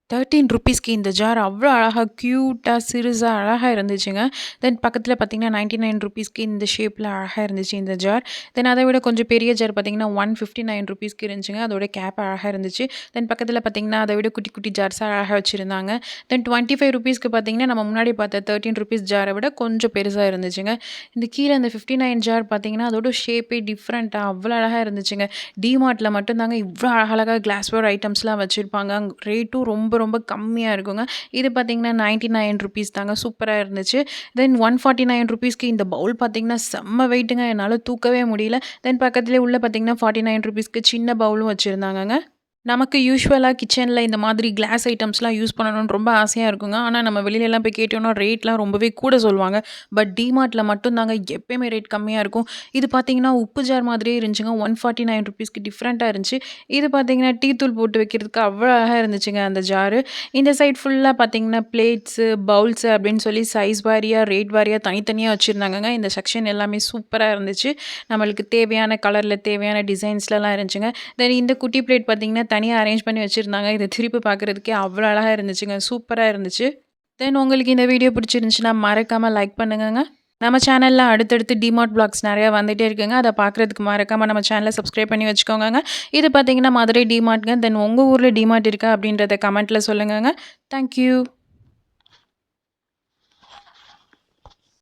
13 இந்த ஜார் அவ்ளோ அழகா கியூட்டா, சிறுசா அழகா இருந்துச்சுங்க. தென் பக்கத்தில பார்த்தீங்கன்னா, 99 இந்த ஷேப்ல அழகா இருந்துச்சு இந்த ஜார். தென் அத விட கொஞ்சம் பெரிய ஜார் பார்த்தீங்கன்னா, 159 இருந்துச்சுங்க. அதோட கேப் அழகா இருந்துச்சு. தென் பக்கத்தில பார்த்தீங்கன்னா, அத விட குட்டி குட்டி ஜார்ஸா அழகா வச்சிருந்தாங்க. தென் ₹25க்கு பார்த்தீங்கன்னா, நம்ம முன்னாடி பார்த்த ₹13 ஜார விட கொஞ்சம் பெருசா இருந்துச்சுங்க. இந்த கீழ இந்த 59 ஜார் பார்த்தீங்கன்னா, அதோட ஷேப்பே டிஃப்ரெண்ட்டா அவ்ளோ அழகா இருந்துச்சுங்க. டிமார்ட்ல மட்டும் தாங்க இவ்ளோ அழகழகா கிளாஸ்வேர் ஐட்டம்ஸ்லாம் வச்சிருப்பாங்க. ரேட்டும் ரொம்ப ரொம்ப கம்மியா இருக்குங்க. இது பார்த்தீங்கன்னா, ₹99 தாங்க. சூப்பரா இருந்துச்சு. தென் ₹149க்கு இந்த பவுல் பார்த்தீங்கன்னா, செம்ம வெயிட்டுங்க. என்னால தூக்கவே முடியல. தென் பக்கத்திலேயே உள்ள பார்த்தீங்கன்னா, ₹49க்கு சின்ன பவுலும் வச்சிருந்தாங்கங்க. நமக்கு யூசுவலா கிச்சன்ல இந்த மாதிரி கிளாஸ் ஐட்டம்ஸ்லாம் யூஸ் பண்ணணும்னு ரொம்ப ஆசையா இருக்குங்க. ஆனா, நம்ம வெளிலலாம் போய் கேட்டோம்னா, ரேட்லாம் ரொம்பவே கூட சொல்லுவாங்க. பட் டிமார்ட்ல மட்டும் தாங்க எப்பயுமே ரேட் கம்மியா இருக்கும். இது பார்த்தீங்கன்னா, உப்பு ஜார் மாதிரியே இருந்துச்சுங்க. ₹149க்கு டிஃப்ரெண்ட்டா இருந்துச்சு. இது பார்த்தீங்கன்னா, டீ தூள் போட்டு வைக்கிறதுக்கு அவ்வளோ அழகா இருந்துச்சுங்க அந்த ஜாரு. இந்த சைட் ஃபுல்லா பார்த்தீங்கன்னா, பிளேட்ஸு, பவுல்ஸு அப்படின்னு சொல்லி சைஸ் வாரியா, ரேட் வாரியா தனித்தனியா வச்சிருந்தாங்கங்க. இந்த செக்ஷன் எல்லாமே சூப்பரா இருந்துச்சு. நம்மளுக்கு தேவையான கலர்ல, தேவையான டிசைன்ஸ்லலாம் இருந்துச்சுங்க. தென் இந்த குட்டி பிளேட் பார்த்தீங்கன்னா, தனியா அரேஞ்ச் பண்ணி வச்சிருந்தாங்க. இத திருப்பி பார்க்குறதுக்கே அவ்வளோ அழகா இருந்துச்சுங்க. சூப்பரா இருந்துச்சு. தென் உங்களுக்கு இந்த வீடியோ பிடிச்சிருந்துச்சுன்னா, மறக்காம லைக் பண்ணுங்கங்க. நம்ம சேனல்ல அடுத்தடுத்து டிமார்ட் வ்ளாக்ஸ் நெறையா வந்துட்டே இருக்குங்க. அத பார்க்குறதுக்கு மறக்காம நம்ம சேனல சப்ஸ்கிரைப் பண்ணி வச்சுக்கோங்கங்க. இது பார்த்தீங்கன்னா, மதுரை டிமார்ட்ங்க. தென் உங்க ஊர்ல டிமார்ட் இருக்கா? அப்படின்றத கமெண்ட்ல சொல்லுங்கங்க. Thank you.